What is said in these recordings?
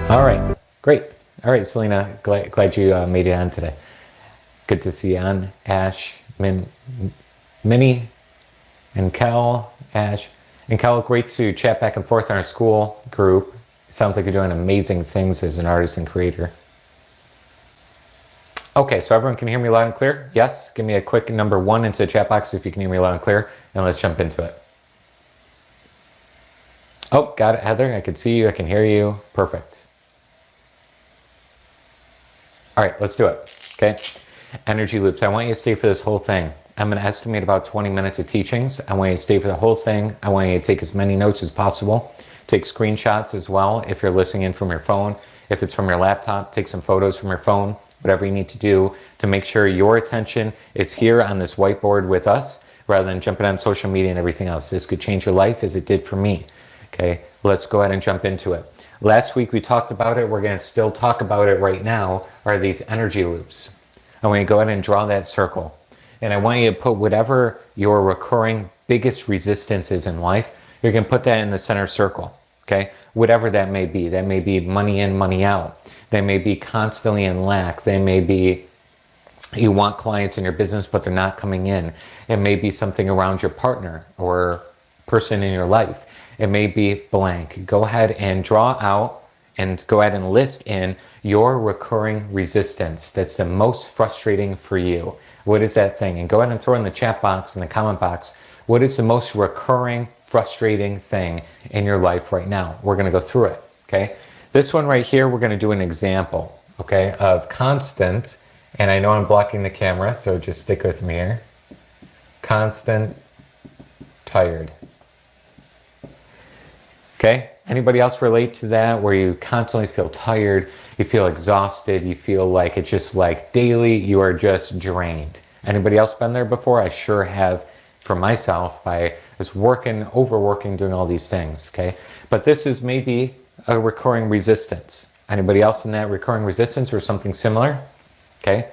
All right, great. All right, Selena, glad you made it on today. Good to see you on. Ash, Minnie, and Cal. Ash, and Cal, great to chat back and forth in our school group. It sounds like you're doing amazing things as an artist and creator. Okay, so everyone can hear me loud and clear? Yes? Give me a quick number 1 into the chat box if you can hear me loud and clear, and let's jump into it. Oh, got it, Heather. I can see you. I can hear you. Perfect. All right, let's do it. Okay. Energy loops. I want you to stay for this whole thing. I'm going to estimate about 20 minutes of teachings. I want you to stay for the whole thing. I want you to take as many notes as possible. Take screenshots as well if you're listening in from your phone. If it's from your laptop, take some photos from your phone. Whatever you need to do to make sure your attention is here on this whiteboard with us rather than jumping on social media and everything else. This could change your life as it did for me. Okay, let's go ahead and jump into it. Last week we talked about it. We're going to still talk about it right now, are these energy loops. I want you to go ahead and draw that circle. And I want you to put whatever your recurring biggest resistance is in life, you're going to put that in the center circle. Okay, whatever that may be. That may be money in, money out. They may be constantly in lack. They may be you want clients in your business, but they're not coming in. It may be something around your partner or person in your life. It may be blank. Go ahead and draw out and go ahead and list in your recurring resistance that's the most frustrating for you. What is that thing? And go ahead and throw in the chat box, in the comment box, what is the most recurring, frustrating thing in your life right now? We're going to go through it, okay? This one right here, we're going to do an example, okay, of constant, and I know I'm blocking the camera, so just stick with me here. Constant, tired. Okay, anybody else relate to that where you constantly feel tired, you feel exhausted, you feel like it's just like daily, you are just drained. Anybody else been there before? I sure have for myself by just working, overworking, doing all these things, okay? But this is maybe a recurring resistance. Anybody else in that recurring resistance or something similar? Okay,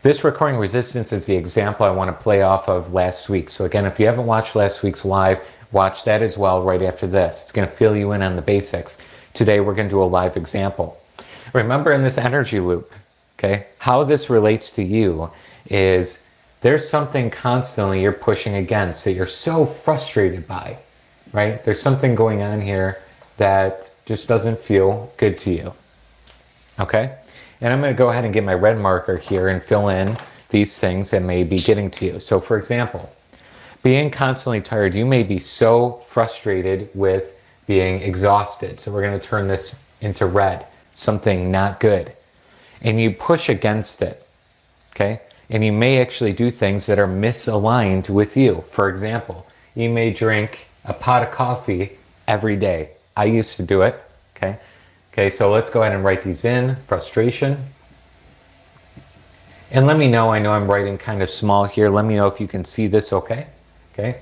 this recurring resistance is the example I want to play off of last week. So again, if you haven't watched last week's live, watch that as well right after this. It's going to fill you in on the basics. Today we're going to do a live example. Remember in this energy loop, okay, how this relates to you is there's something constantly you're pushing against that you're so frustrated by, right? There's something going on here that just doesn't feel good to you, okay? And I'm going to go ahead and get my red marker here and fill in these things that may be getting to you. So for example, being constantly tired, you may be so frustrated with being exhausted. So we're going to turn this into red, something not good. And you push against it, okay? And you may actually do things that are misaligned with you. For example, you may drink a pot of coffee every day. I used to do it, okay? Okay, so let's go ahead and write these in. Frustration. And let me know, I know I'm writing kind of small here. Let me know if you can see this okay. Okay,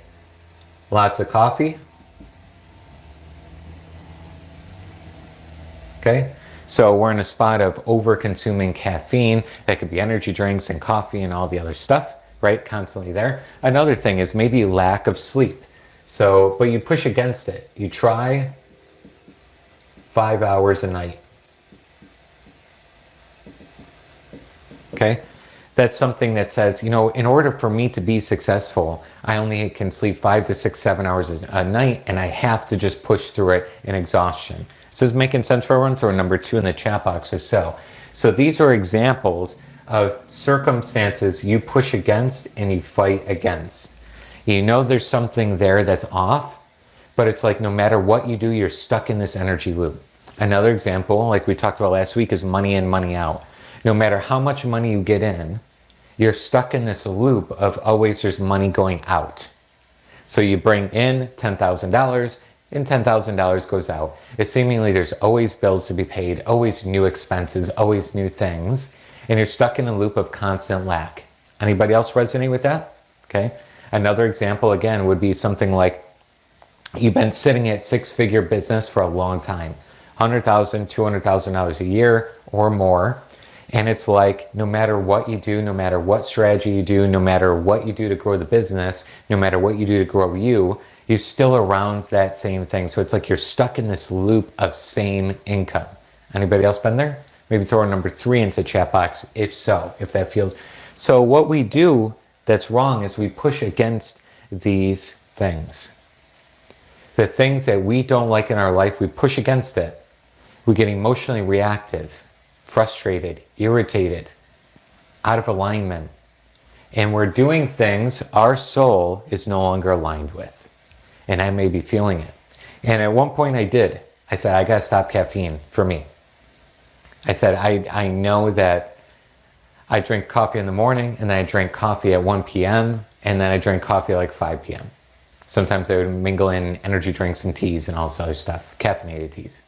lots of coffee. Okay, so we're in a spot of over-consuming caffeine. That could be energy drinks and coffee and all the other stuff, right? Constantly there. Another thing is maybe lack of sleep. So, but you push against it. You try 5 hours a night. Okay, that's something that says, you know, in order for me to be successful, I only can sleep 5 to 6, 7 hours a night, and I have to just push through it in exhaustion. So is making sense for everyone? Throw a number 2 in the chat box or so. So these are examples of circumstances you push against and you fight against. You know there's something there that's off, but it's like no matter what you do, you're stuck in this energy loop. Another example, like we talked about last week, is money in, money out. No matter how much money you get in, you're stuck in this loop of always there's money going out. So you bring in $10,000 and $10,000 goes out. It's seemingly there's always bills to be paid, always new expenses, always new things. And you're stuck in a loop of constant lack. Anybody else resonate with that? Okay. Another example again would be something like you've been sitting at six-figure business for a long time, $100,000, $200,000 a year or more. And it's like, no matter what you do, no matter what strategy you do, no matter what you do to grow the business, no matter what you do to grow you, you're still around that same thing. So it's like you're stuck in this loop of same income, Anybody else been there? Maybe throw a number 3 into chat box if so, if that feels. So what we do that's wrong is we push against these things. The things that we don't like in our life, we push against it. We get emotionally reactive, frustrated, irritated, out of alignment. And we're doing things our soul is no longer aligned with. And I may be feeling it. And at one point I did. I said, I gotta stop caffeine for me. I said, I know that I drink coffee in the morning, and then I drink coffee at 1 p.m., and then I drink coffee at like 5 p.m. Sometimes I would mingle in energy drinks and teas and all this other stuff, caffeinated teas.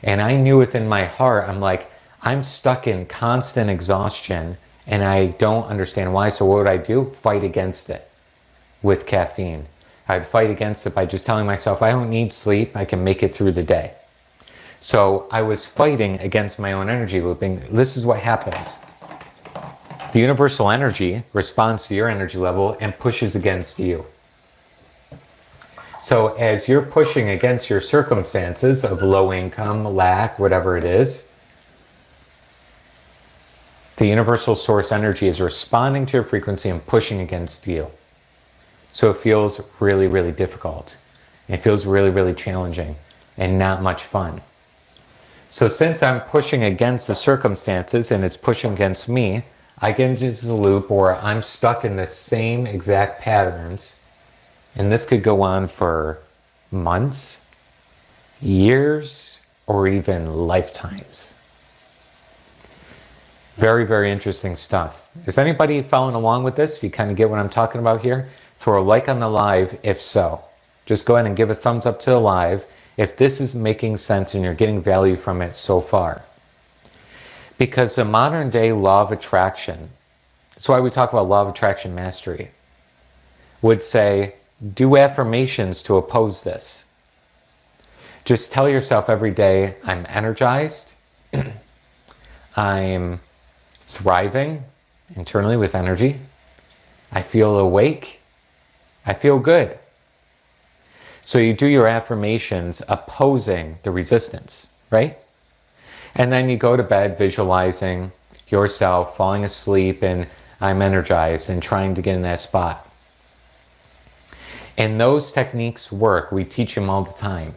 And I knew within my heart, I'm like, I'm stuck in constant exhaustion, and I don't understand why. So what would I do? Fight against it with caffeine. I'd fight against it by just telling myself, I don't need sleep, I can make it through the day. So I was fighting against my own energy looping. This is what happens. The universal energy responds to your energy level and pushes against you. So as you're pushing against your circumstances of low income, lack, whatever it is, the universal source energy is responding to your frequency and pushing against you. So it feels really, really difficult. It feels really, really challenging and not much fun. So since I'm pushing against the circumstances and it's pushing against me, I get into this loop where I'm stuck in the same exact patterns. And this could go on for months, years, or even lifetimes. Very, very interesting stuff. Is anybody following along with this? You kind of get what I'm talking about here? Throw a like on the live if so. Just go ahead and give a thumbs up to the live if this is making sense and you're getting value from it so far. Because the modern day law of attraction, that's why we talk about law of attraction mastery, would say, do affirmations to oppose this. Just tell yourself every day, I'm energized, I'm thriving internally with energy, I feel awake, I feel good. So you do your affirmations opposing the resistance, right? And then you go to bed visualizing yourself falling asleep and I'm energized and trying to get in that spot. And those techniques work. We teach them all the time.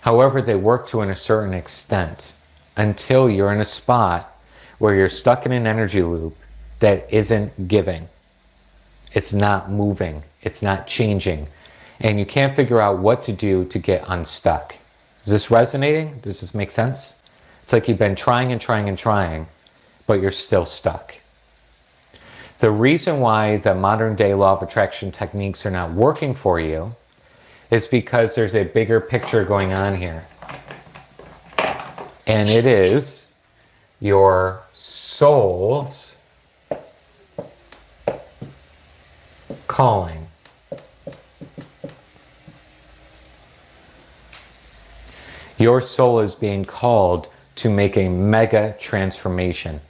However, they work to a certain extent until you're in a spot where you're stuck in an energy loop that isn't giving. It's not moving. It's not changing. And you can't figure out what to do to get unstuck. Is this resonating? Does this make sense? It's like you've been trying and trying and trying, but you're still stuck. The reason why the modern day law of attraction techniques are not working for you is because there's a bigger picture going on here. And it is your soul's calling. Your soul is being called to make a mega transformation.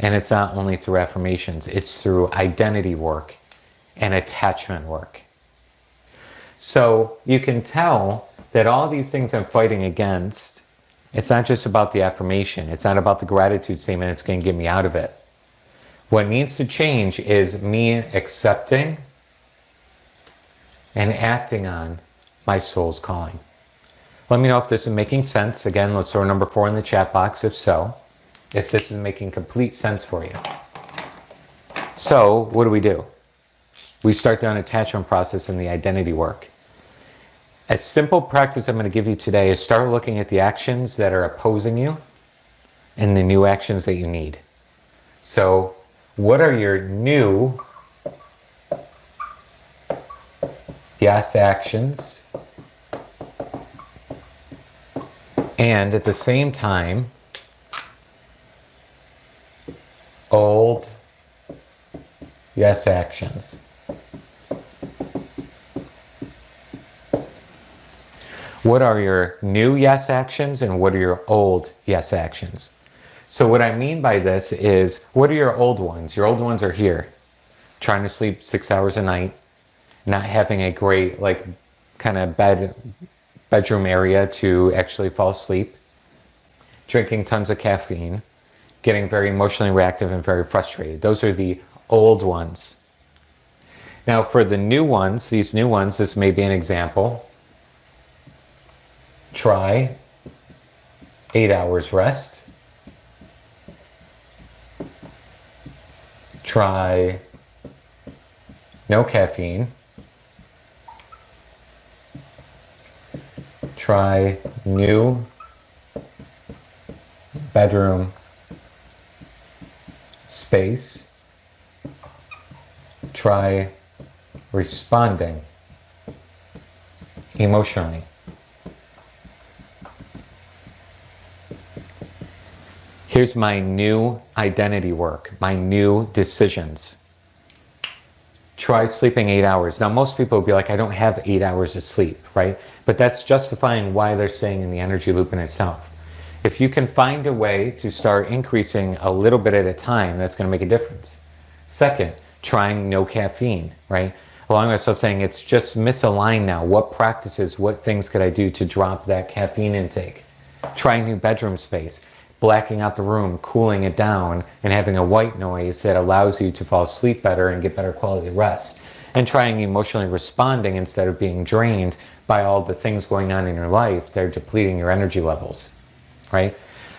And it's not only through affirmations, it's through identity work and attachment work. So you can tell that all these things I'm fighting against, it's not just about the affirmation. It's not about the gratitude statement that's going to get me out of it. What needs to change is me accepting and acting on my soul's calling. Let me know if this is making sense. Again, let's throw number 4 in the chat box if so. If this is making complete sense for you. So, what do? We start the unattachment process and the identity work. A simple practice I'm going to give you today is start looking at the actions that are opposing you and the new actions that you need. So, what are your new yes actions? And at the same time, old yes actions. What are your new yes actions and what are your old yes actions? So what I mean by this is, what are your old ones? Your old ones are here. Trying to sleep 6 hours a night, not having a great kind of bedroom area to actually fall asleep, drinking tons of caffeine, getting very emotionally reactive and very frustrated. Those are the old ones. Now for the new ones, these new ones, this may be an example. Try 8 hours rest. Try no caffeine. Try new bedroom space. Try responding emotionally. Here's my new identity work, my new decisions. Try sleeping 8 hours. Now, most people will be like, I don't have 8 hours of sleep, right? But that's justifying why they're staying in the energy loop in itself. If you can find a way to start increasing a little bit at a time, that's going to make a difference. Second, trying no caffeine, right? Along with myself saying it's just misaligned now. What practices, what things could I do to drop that caffeine intake? Trying new bedroom space, blacking out the room, cooling it down, and having a white noise that allows you to fall asleep better and get better quality rest. And trying emotionally responding instead of being drained by all the things going on in your life. They're depleting your energy levels, right?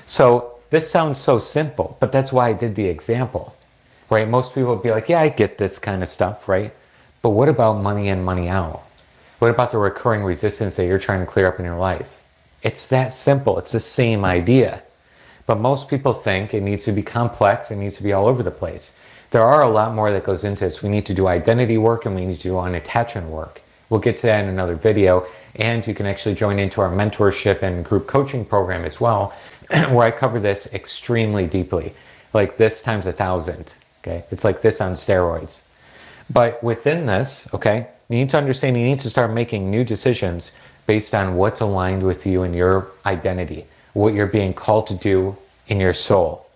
So this sounds so simple, but that's why I did the example, right? Most people would be like, yeah, I get this kind of stuff, right? But what about money in, money out? What about the recurring resistance that you're trying to clear up in your life? It's that simple. It's the same idea. But most people think it needs to be complex, it needs to be all over the place. There are a lot more that goes into this. We need to do identity work and we need to do unattachment work. We'll get to that in another video. And you can actually join into our mentorship and group coaching program as well, where I cover this extremely deeply. Like this times 1,000, okay? It's like this on steroids. But within this, okay, you need to understand you need to start making new decisions based on what's aligned with you and your identity, what you're being called to do in your soul.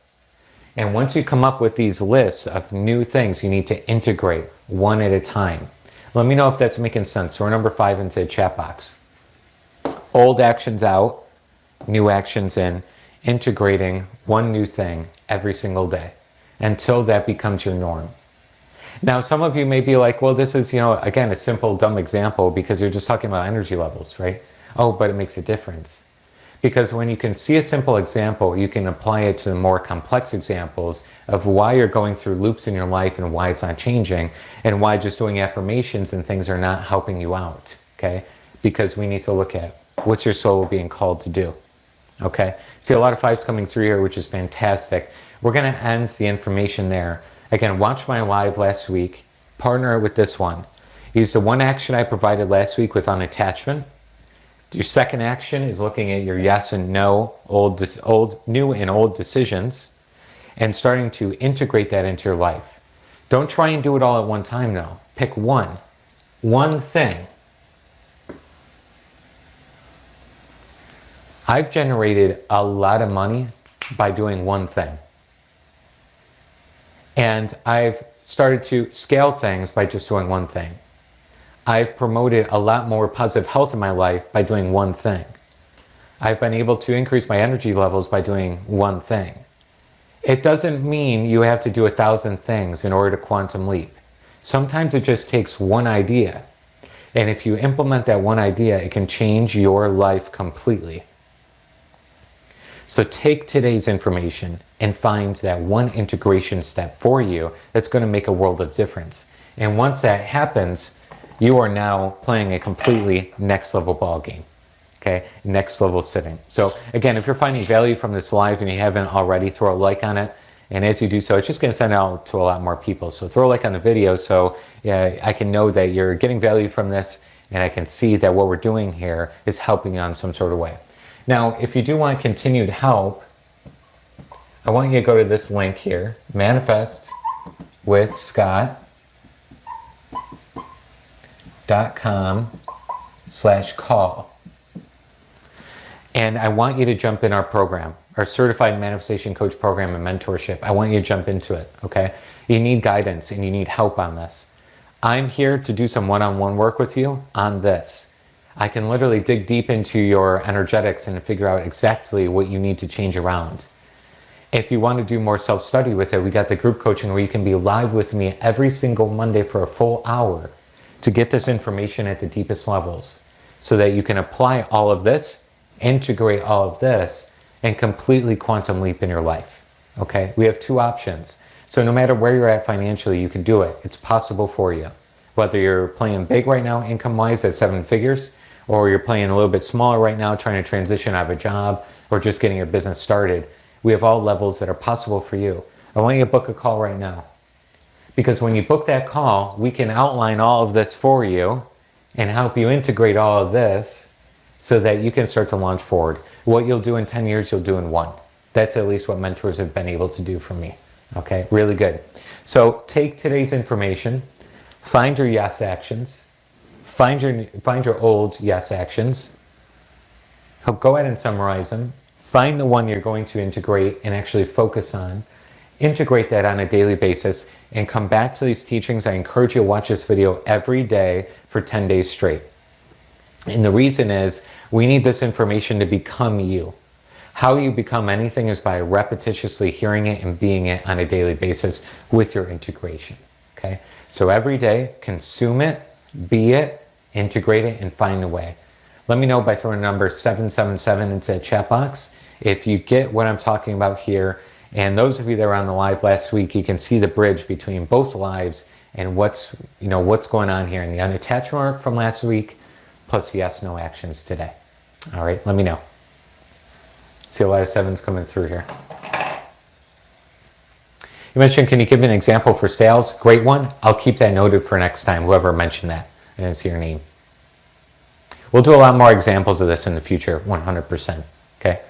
And once you come up with these lists of new things, you need to integrate one at a time. Let me know if that's making sense. So we're number 5 into the chat box. Old actions out, new actions in, integrating one new thing every single day until that becomes your norm. Now, some of you may be like, well, this is, again, a simple, dumb example because you're just talking about energy levels, right? Oh, but it makes a difference. Because when you can see a simple example, you can apply it to more complex examples of why you're going through loops in your life and why it's not changing and why just doing affirmations and things are not helping you out, okay? Because we need to look at what's your soul being called to do, okay? See a lot of 5s coming through here, which is fantastic. We're gonna end the information there. Again, watch my live last week, partner it with this one. Use the one action I provided last week with unattachment. Your second action is looking at your yes and no, new and old decisions, and starting to integrate that into your life. Don't try and do it all at one time now. Pick one thing. I've generated a lot of money by doing one thing. And I've started to scale things by just doing one thing. I've promoted a lot more positive health in my life by doing one thing. I've been able to increase my energy levels by doing one thing. It doesn't mean you have to do 1,000 things in order to quantum leap. Sometimes it just takes one idea. And if you implement that one idea, it can change your life completely. So take today's information and find that one integration step for you that's going to make a world of difference. And once that happens, you are now playing a completely next level ball game. Okay, next level sitting. So again, if you're finding value from this live and you haven't already, throw a like on it. And as you do so, it's just going to send out to a lot more people. So throw a like on the video so I can know that you're getting value from this and I can see that what we're doing here is helping you on some sort of way. Now, if you do want continued help, I want you to go to this link here, manifestwithscott.com/call. And I want you to jump in our program, our certified manifestation coach program and mentorship. I want you to jump into it, okay? You need guidance and you need help on this. I'm here to do some one-on-one work with you on this. I can literally dig deep into your energetics and figure out exactly what you need to change around. If you want to do more self-study with it, we got the group coaching where you can be live with me every single Monday for a full hour to get this information at the deepest levels so that you can apply all of this, integrate all of this, and completely quantum leap in your life. Okay? We have two options. So no matter where you're at financially, you can do it. It's possible for you. Whether you're playing big right now, income-wise at 7 figures, or you're playing a little bit smaller right now, trying to transition out of a job, or just getting your business started, we have all levels that are possible for you. I want you to book a call right now. Because when you book that call, we can outline all of this for you and help you integrate all of this so that you can start to launch forward. What you'll do in 10 years, you'll do in 1. That's at least what mentors have been able to do for me. Okay, really good. So take today's information, find your yes actions, find your old yes actions, go ahead and summarize them, find the one you're going to integrate and actually focus on, integrate that on a daily basis, and come back to these teachings. I encourage you to watch this video every day for 10 days straight. And the reason is we need this information to become you. How you become anything is by repetitiously hearing it and being it on a daily basis with your integration. Okay? So every day, consume it, be it, integrate it, and find the way. Let me know by throwing number 777 into the chat box if you get what I'm talking about here. And those of you that were on the live last week, you can see the bridge between both lives and what's going on here in the unattached mark from last week, plus yes, no actions today. All right, let me know. See a lot of 7s coming through here. You mentioned, can you give me an example for sales? Great one. I'll keep that noted for next time, whoever mentioned that. I didn't see your name. We'll do a lot more examples of this in the future, 100%. Okay?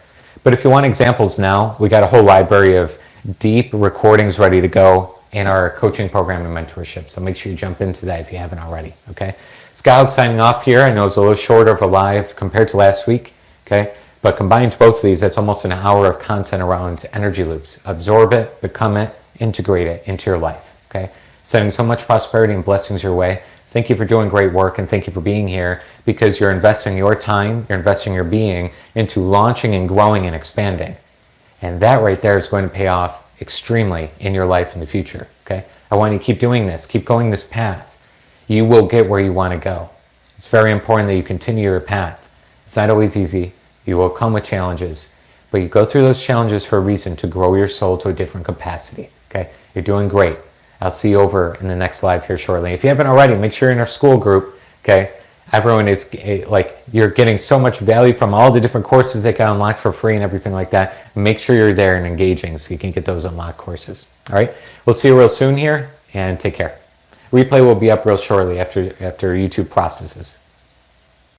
But if you want examples now, we got a whole library of deep recordings ready to go in our coaching program and mentorship. So make sure you jump into that if you haven't already. Okay? Scout signing off here. I know it's a little shorter of a live compared to last week. Okay? But combined both of these, that's almost an hour of content around energy loops. Absorb it, become it, integrate it into your life. Okay? Sending so much prosperity and blessings your way. Thank you for doing great work, and thank you for being here, because you're investing your time, you're investing your being into launching and growing and expanding. And that right there is going to pay off extremely in your life in the future. Okay? I want you to keep doing this, keep going this path. You will get where you want to go. It's very important that you continue your path. It's not always easy. You will come with challenges, but you go through those challenges for a reason, to grow your soul to a different capacity. Okay? You're doing great. I'll see you over in the next live here shortly. If you haven't already, make sure you're in our school group. Okay? Everyone is like, you're getting so much value from all the different courses that got unlocked for free and everything like that. Make sure you're there and engaging so you can get those unlocked courses. All right? We'll see you real soon here, and take care. Replay will be up real shortly after YouTube processes.